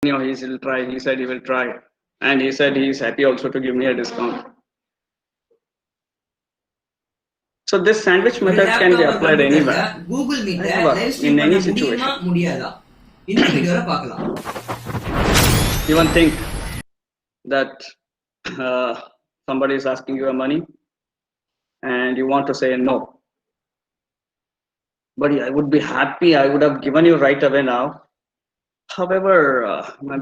he will try. He said he will try, and he said he is happy also to give me a discount. So this sandwich ஒரு method can be லேப்டாப்ல applied கம்ப்யூட்டர்ல anywhere, Google மீட்டை anywhere, live in stream பண்ண any முடியுமா situation. முடியாதா? இந்த வீடியோல பார்க்கலாம். Even think that uh, somebody is asking you money and you want to say no. Buddy, I would be happy. I would have given you right away now. However, my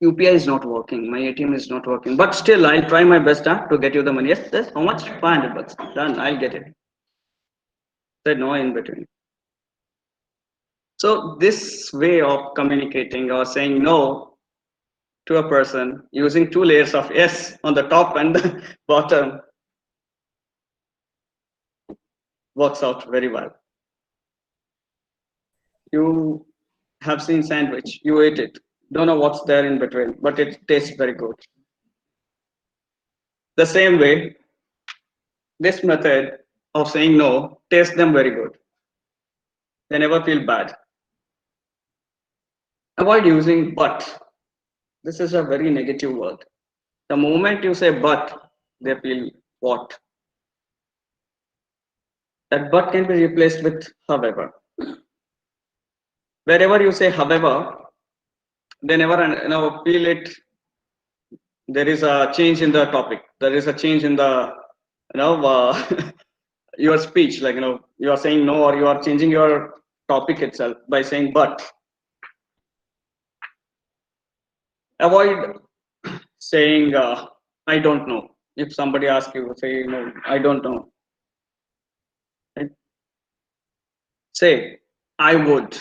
UPI is not working. My ATM is not working. But still, I'll try my best to get you the money. Yes, yes. How much? 500 bucks. Done. I'll get it. Said no in between. So this way of communicating or saying no to a person using two layers of yes on the top and the bottom works out very well. You have seen sandwich, you ate it, don't know what's there in between, but it tastes very good. The same way, this method of saying no tastes them very good. They never feel bad. Avoid using but. This is a very negative word. The moment you say but, they feel what? That but can be replaced with however. Wherever you say however, they never feel it. There is a change in the topic. There is a change in the your speech. Like you are saying no, or you are changing your topic itself by saying but. Avoid saying I don't know. If somebody asks you, say no, I don't know. Right? Say I would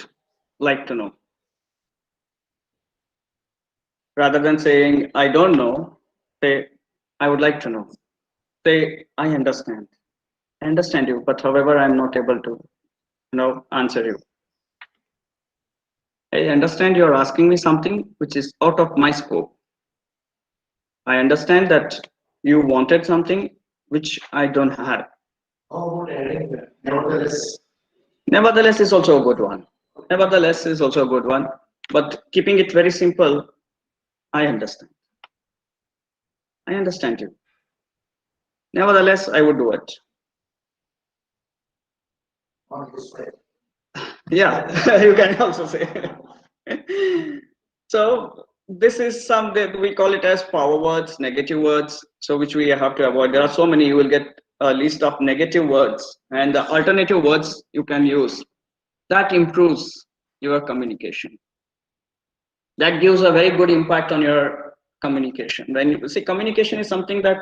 like to know. Rather than saying I don't know, say I would like to know. Say I understand. I understand you, but however I'm not able to answer you. I understand you're asking me something which is out of my scope. I understand that you wanted something which I don't have. Nevertheless is also a good one. Nevertheless is also a good one. But keeping it very simple, I understand. I understand you. Nevertheless, I would do it. Yeah, you can also say. So this is some that we call it as power words, negative words, so which we have to avoid. There are so many. You will get a list of negative words and the alternative words you can use. That improves your communication. That gives a very good impact on your communication. When you see, communication is something that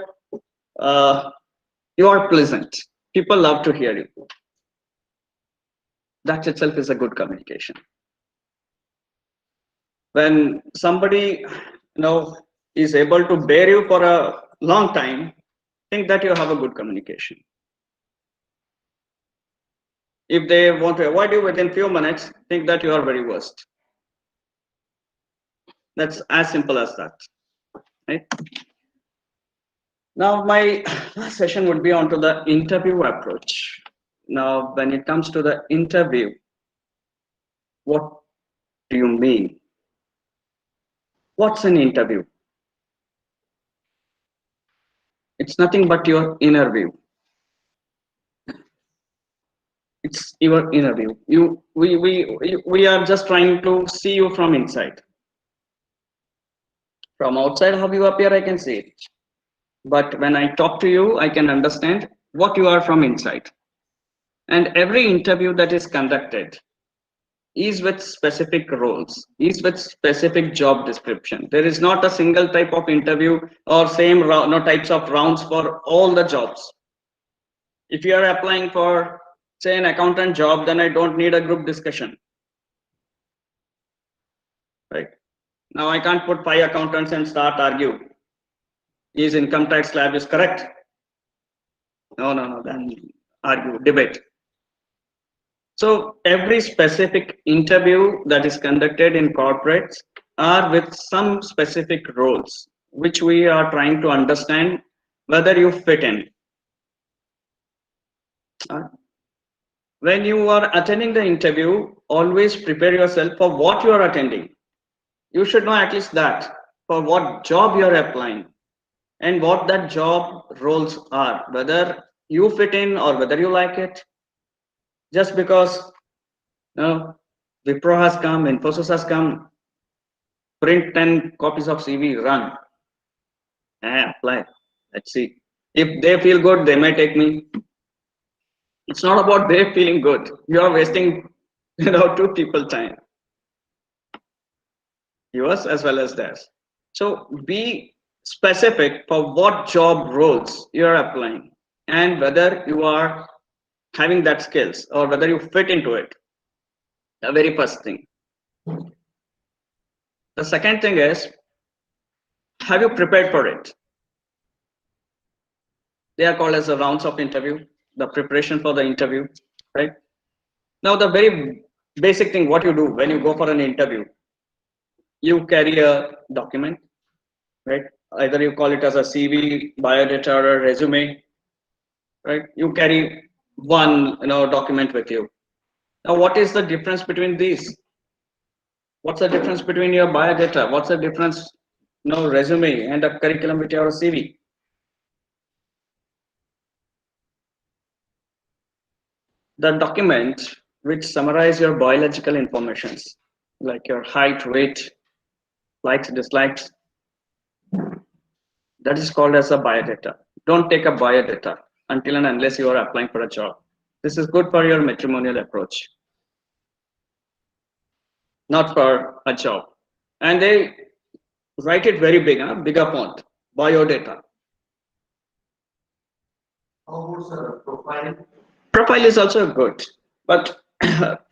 you are pleasant. People love to hear you. That itself is a good communication. When somebody is able to bear you for a long time, think that you have a good communication. If they want to avoid you within few minutes, think that you are very worst. That's as simple as that, right? Now my last session would be onto the interview approach. Now when it comes to the interview, what do you mean? What's an interview? It's nothing but your inner view. It's your inner view. We are just trying to see you from inside. From outside, how you appear, I can see it. But when I talk to you, I can understand what you are from inside. And every interview that is conducted is with specific roles, is with specific job description. There is not a single type of interview or same types of rounds for all the jobs. If you are applying for, say, an accountant job, then I don't need a group discussion. Right? Now I can't put 5 accountants and start argue. Is income tax slab is correct? No. Then argue, debate. So every specific interview that is conducted in corporates are with some specific roles, which we are trying to understand whether you fit in. When you are attending the interview, always prepare yourself for what you are attending. You should know at least that for what job you're applying and what that job roles are, whether you fit in or whether you like it. Just because you know, Wipro has come, Infosys has come, print 10 copies of CV, run, apply. Let's see. If they feel good, they may take me. It's not about they feeling good. You are wasting, two people time, yours as well as theirs. So be specific for what job roles you are applying and whether you are having that skills or whether you fit into it. The very first thing. The second thing is, have you prepared for it? They are called as the rounds of interview, the preparation for the interview, right? Now, the very basic thing what you do when you go for an interview, you carry a document, right? Either you call it as a CV, biodata, or a resume, right? You carry one, document with you. Now, what is the difference between these? What's the difference between your biodata? What's the difference, resume and a curriculum vitae or a CV? The document which summarize your biological informations like your height, weight, likes, dislikes, that is called as a biodata. Don't take a biodata until and unless you are applying for a job. This is good for your matrimonial approach, not for a job. And they write it very big, bigger font, biodata. How about profile? Profile is also good, but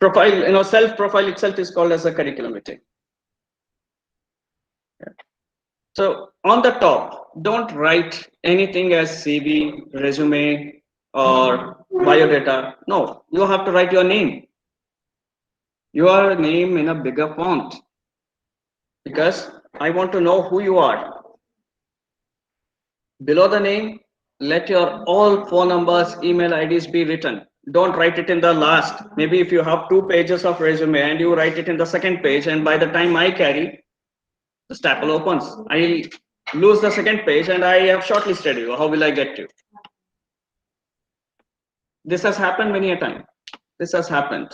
profile, self profile itself is called as a curriculum vitae. So on the top, don't write anything as CV, resume, or biodata. No, you have to write your name. Your name in a bigger font, because I want to know who you are. Below the name, let your all phone numbers, email IDs be written. Don't write it in the last. Maybe if you have 2 pages of resume and you write it in the second page, and by the time I carry, the staple opens. I lose the second page and I have shortlisted you. How will I get you? This has happened many a time. This has happened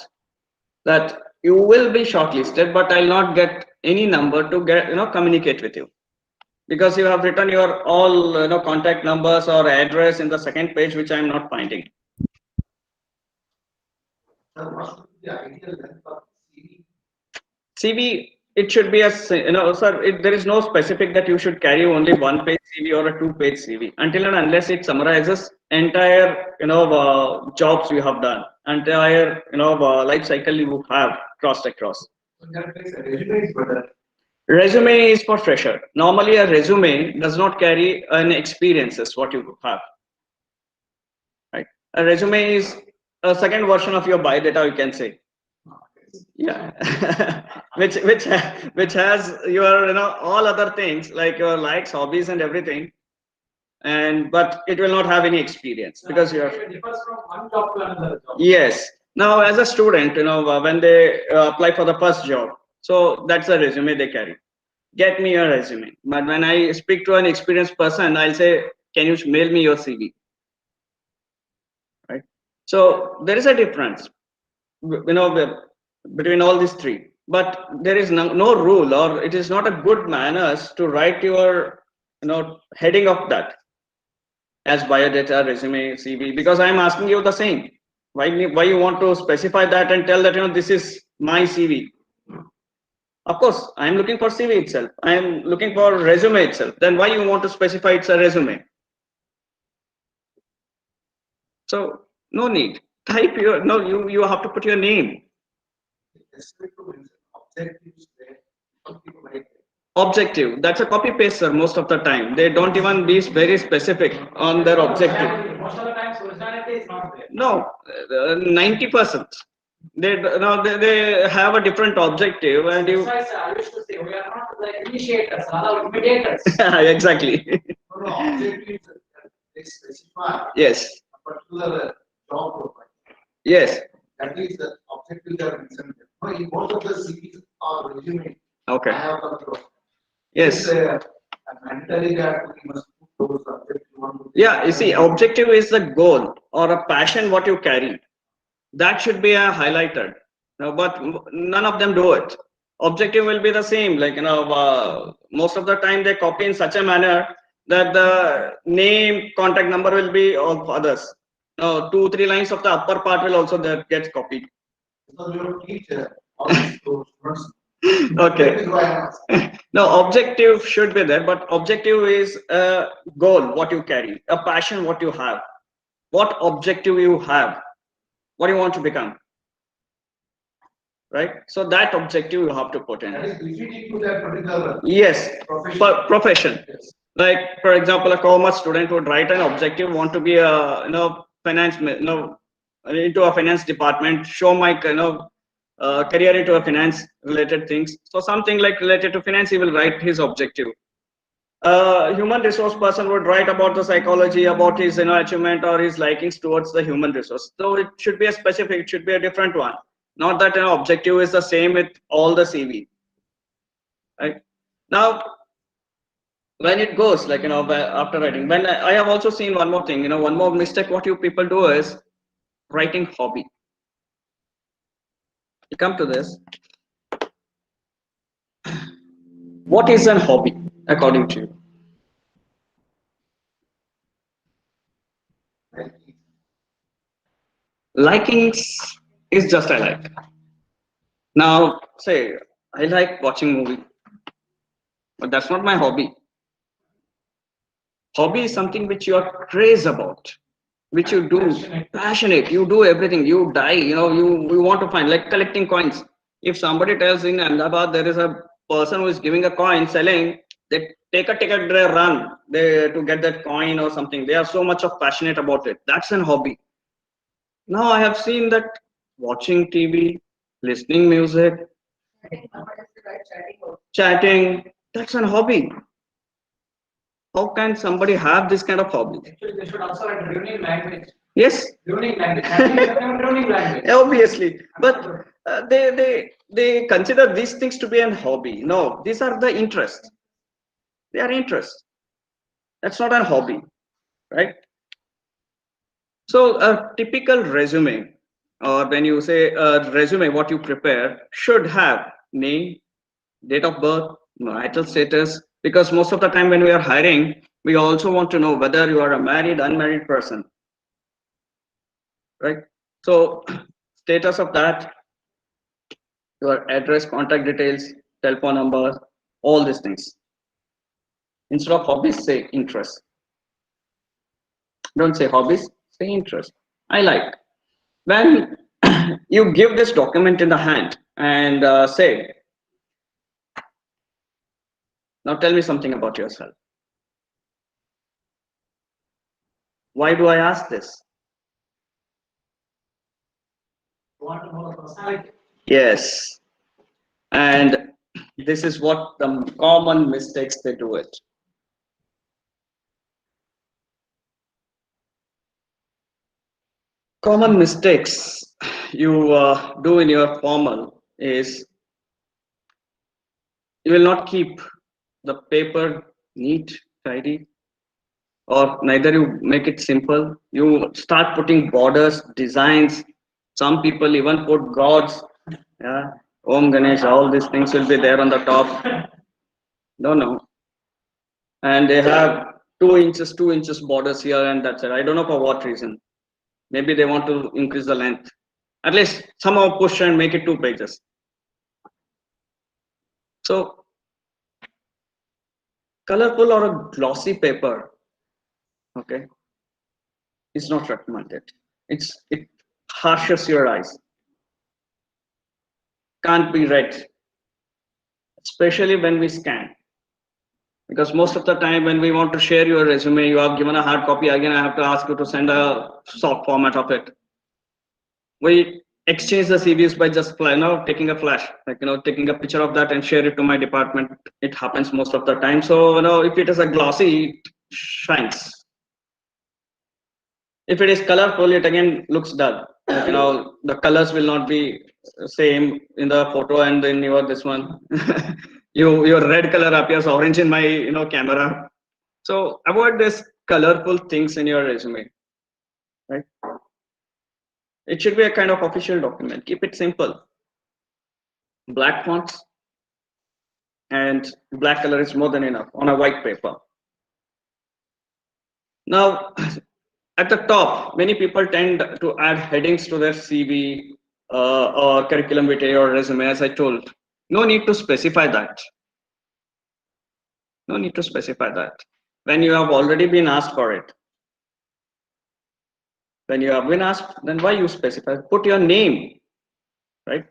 that you will be shortlisted, but I'll not get any number to get communicate with you because you have written your all contact numbers or address in the second page, which I'm not finding. What should be the ideal length of CV? CV, it should be a sir. There is no specific that you should carry only 1 page CV or a 2 page CV until and unless it summarizes entire jobs you have done, entire life cycle you have crossed across. So in that case, a resume is better. Resume is for fresher. Normally, a resume does not carry an experiences what you have. Right. A resume is a second version of your biodata, you can say. Yeah, which has your all other things like your likes, hobbies, and everything, and but it will not have any experience because you are. It differs from one job to another job. Yes. Now, as a student, when they apply for the first job, so that's a resume they carry. Get me your resume. But when I speak to an experienced person, I'll say, can you mail me your CV? Right. So there is a difference, between all these three. But there is no rule, or it is not a good manners to write your, heading of that as biodata, resume, CV, because I'm asking you the same. Why you want to specify that and tell that this is my CV? Of course, I'm looking for CV itself. I'm looking for resume itself. Then why you want to specify it's a resume? So no need. Type your you have to put your name. Objectives there. Some people like it. Objective. That's a copy paste, sir. Most of the time, they don't even be very specific on their objective. Most of the times, originality is not there. No, 90%. They have a different objective, and you. That's why I used to say we are not the initiators, rather mediators. Exactly. No, objectives they specify Yes. a particular job profile. Yes. That is the objectives are mentioned. No, in most of the CVs or resume, Okay. I have Yes. Mentally that we must put those subjects on. Yeah, you see, objective is the goal or a passion what you carry. That should be a highlighted. No, but none of them do it. Objective will be the same. Like most of the time they copy in such a manner that the name, contact number will be of others. No, 2 3 lines of the upper part will also that gets copied. Because we don't teach all these students. Okay. That is why I'm asking. No, objective should be there, but objective is a goal what you carry, a passion what you have, what objective you have, what you want to become, right? So that objective you have to put That in. is befitting to that particular Yes, profession. profession. Yes. Like for example, a commerce student would write an objective, want to be a finance, into a finance department, show my career into a finance related things. So something like related to finance, he will write his objective. Human resource person would write about the psychology, about his achievement or his likings towards the human resource. So it should be a specific, it should be a different one. Not that objective is the same with all the CV. Right now, when it goes like after writing, when I have also seen one more thing. One more mistake what you people do is writing hobby. You come to this. What is an hobby according to you? Likings is just I like. Now, say I like watching movie, but that's not my hobby. Hobby is something which you are crazy about, which you do passionate. You do everything. You die. You want to find like collecting coins. If somebody tells in Ahmedabad there is a person who is giving a coin selling, they take a ticket, they run they to get that coin or something. They are so much of passionate about it. That's an hobby. Now I have seen that watching TV, listening music, chatting, that's an hobby. How can somebody have this kind of hobby? Actually, they should also have ruining language. Yes, Ruining language. Ruining language. obviously, but they consider these things to be an hobby. No, these are the interests. They are interests. That's not a hobby, right? So a typical resume, or when you say a resume, what you prepare should have name, date of birth, marital status, because most of the time when we are hiring, we also want to know whether you are a married, unmarried person, right? So status of that, your address, contact details, telephone number, all these things. Instead of hobbies, say interest. Don't say hobbies, say interest. I like. When you give this document in the hand and say, now tell me something about yourself. Why do I ask this? Want to know the personality. Yes. And this is what the common mistakes they do it. Common mistakes you do in your formal is you will not keep the paper neat, tidy, or neither you make it simple. You start putting borders, designs. Some people even put gods. Yeah, Om Ganesh, all these things will be there on the top. No. And they have 2 inches borders here, and that's it. I don't know for what reason. Maybe they want to increase the length. At least somehow push and make it 2 pages. So colorful or a glossy paper, okay, is not recommended. It harshes your eyes. Can't be read, especially when we scan. Because most of the time when we want to share your resume, you have given a hard copy. Again, I have to ask you to send a soft format of it. We exchange the CVs by just taking a flash, like taking a picture of that and share it to my department. It happens most of the time. So if it is a glossy, it shines. If it is colorful, it again looks dull. Like, the colors will not be same in the photo and in your this one. your red color appears orange in my camera. So avoid this colorful things in your resume, right? It should be a kind of official document. Keep it simple. Black fonts and black color is more than enough on a white paper. Now, at the top, many people tend to add headings to their CV or curriculum vitae or resume, as I told. No need to specify that. No need to specify that. When you have already been asked for it. When you have been asked, then why you specify? Put your name, right?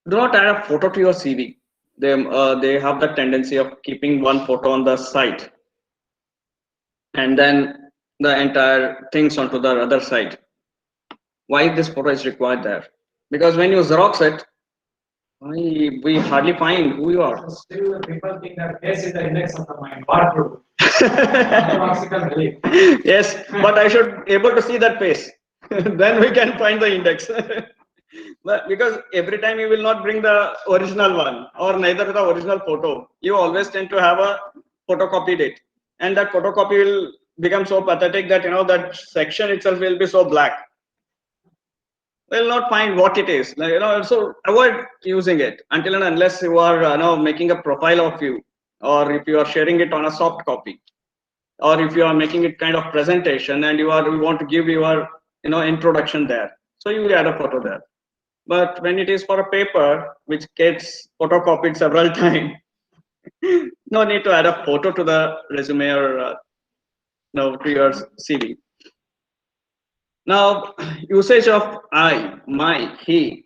Do not add a photo to your CV. They have the tendency of keeping one photo on the side and then the entire things onto the other side. Why this photo is required there? Because when you Xerox it, we hardly find who you are. Still, the people think that face is the index of the mind. Bar true. Paradoxical belief. Yes, but I should able to see that face. Then we can find the index. But because every time you will not bring the original one or neither the original photo, you always tend to have a photocopied it, and that photocopy will become so pathetic that that section itself will be so black. Will not find what it is. So avoid using it until and unless you are making a profile of you, or if you are sharing it on a soft copy, or if you are making it kind of presentation and you want to give your introduction there, so you will add a photo there. But when it is for a paper which gets photocopied several times, no need to add a photo to the resume or to your CV. Now, usage of I, my, he,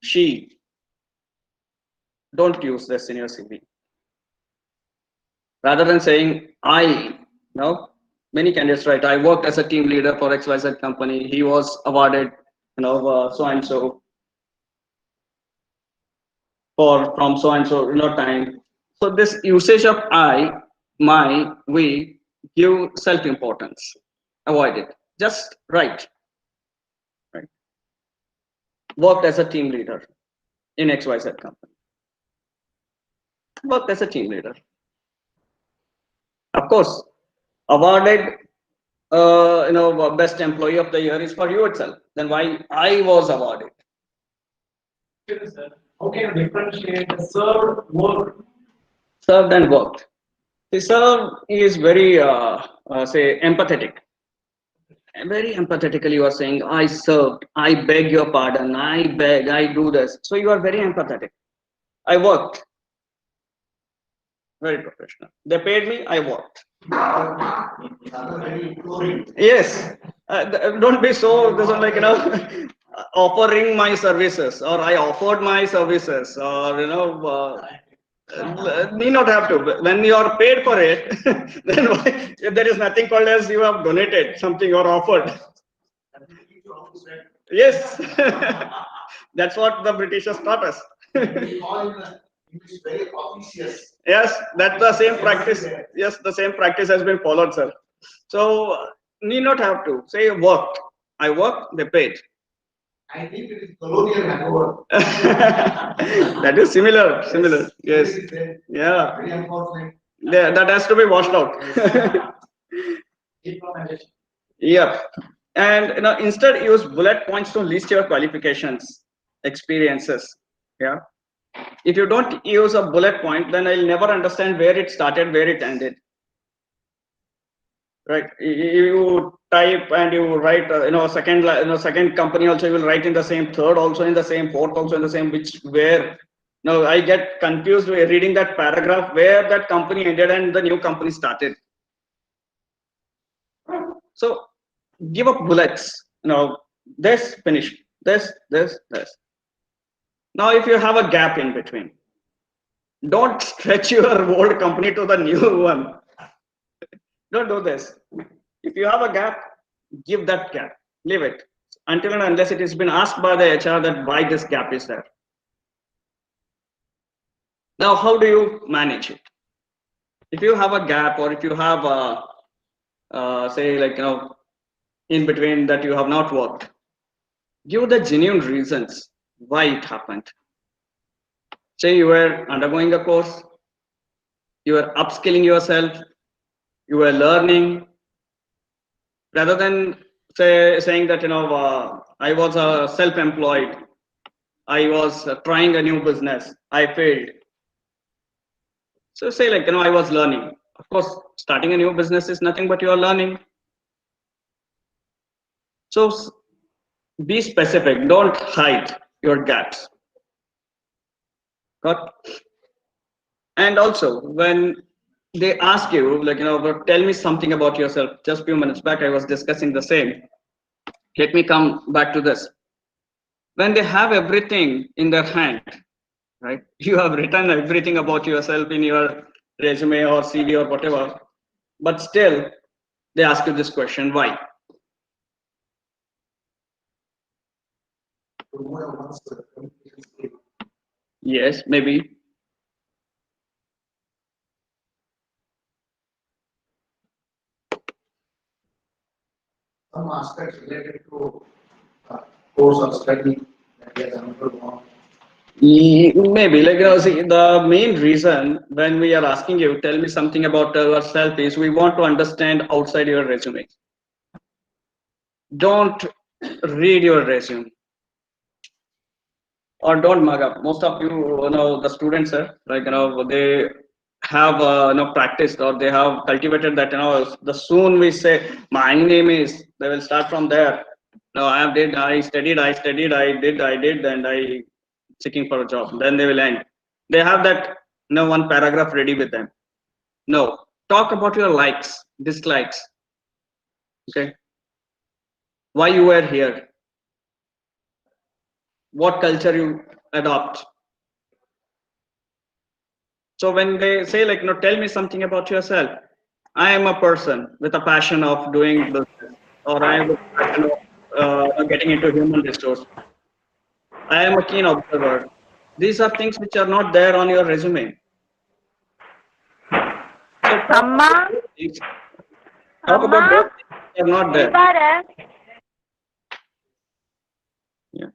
she. Don't use this in your CV. Rather than saying I, many candidates write, I worked as a team leader for XYZ company. He was awarded, so and so from so and so time. So this usage of I, my, we give self-importance. Avoid it. Just write. Right. Worked as a team leader in XYZ company. Worked as a team leader. Of course, awarded best employee of the year is for you itself. Then why I was awarded? How can you differentiate the served work? Served and worked. The serve is very say empathetic. Very empathetically you are saying, I served, I beg your pardon, I beg, I do this. So you are very empathetic. I worked. Very professional. They paid me, I worked. Yes. Don't be so, this is like, offering my services, or I offered my services, or, need not have to. When you are paid for it, then why, if there is nothing called as you have donated something or offered. Yes. That's what the Britishers taught us. Yes, that's the same practice. Yes, the same practice has been followed, sir. So need not have to say worked. I worked, they paid. I think it is colonial hangover. That is similar. Yes. Yeah. Very unfortunate. Yeah, that has to be washed out. Yeah. And instead use bullet points to list your qualifications, experiences. Yeah. If you don't use a bullet point, then I'll never understand where it started, where it ended. Right? You type and you write, second company also you will write in the same, third also in the same, fourth also in the same, where. Now I get confused reading that paragraph where that company ended and the new company started. So give up bullets. This finished. This. Now, if you have a gap in between, don't stretch your old company to the new one. Don't do this. If you have a gap, give that gap. Leave it until and unless it has been asked by the HR that why this gap is there. Now, how do you manage it? If you have a gap, or if you have say in between that you have not worked, give the genuine reasons why it happened. Say you were undergoing a course, you were upskilling yourself, you were learning, rather than saying that I was self-employed, I was trying a new business, I failed. So say like I was learning. Of course, starting a new business is nothing but you are learning. So be specific. Don't hide your gaps. Got? And also when they ask you tell me something about yourself. Just a few minutes back I was discussing the same. Let me come back to this. When they have everything in their hand, right? You have written everything about yourself in your resume or CV or whatever, but still they ask you this question: why? to know one's communication skill. Yes, maybe. Some aspects related to course or study that they are unable on. Maybe see, the main reason when we are asking you tell me something about yourself is we want to understand outside your resume. Don't read your resume or don't mug up. Most of the students they have practiced or they have cultivated that the soon we say my name is, they will start from there. No, I studied, I did, and I seeking for a job. Then they will end. They have that one paragraph ready with them. No, talk about your likes, dislikes. Okay, why you were here, what culture you adopt. So when they say tell me something about yourself, I am a person with a passion of doing business, or I am a passion of getting into human resource. I am a keen observer. These are things which are not there on your resume. So talk అమ్మా about those things. Talk అమ్మా about those things which are not there. ఇవ్వరా Yeah.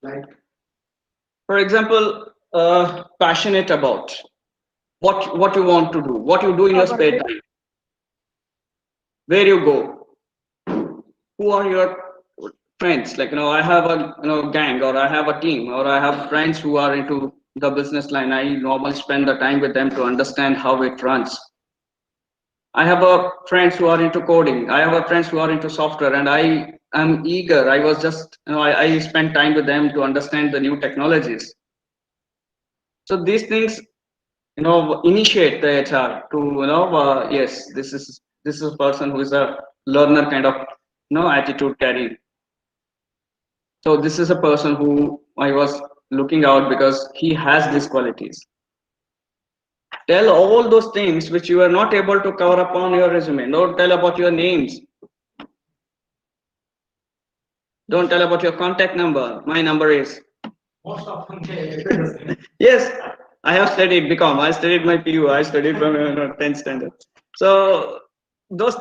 Like For example, passionate about what you want to do, what you do in your spare time, where you go, who are your friends. I have a gang, or I have a team, or I have friends who are into the business line. I normally spend the time with them to understand how it runs. I have friends who are into coding. I have friends who are into software, and I am eager. I was just I spend time with them to understand the new technologies. So these things initiate the HR to yes, this is a person who is a learner kind of attitude carrying. So this is a person who I was looking out because he has these qualities. Tell all those things which you are not able to cover up on your resume. Don't tell about your names. Don't tell about your contact number. My number is. Most often they repeat the same. Yes, I have studied BCom. I studied my PU. I studied from 10th standard. So those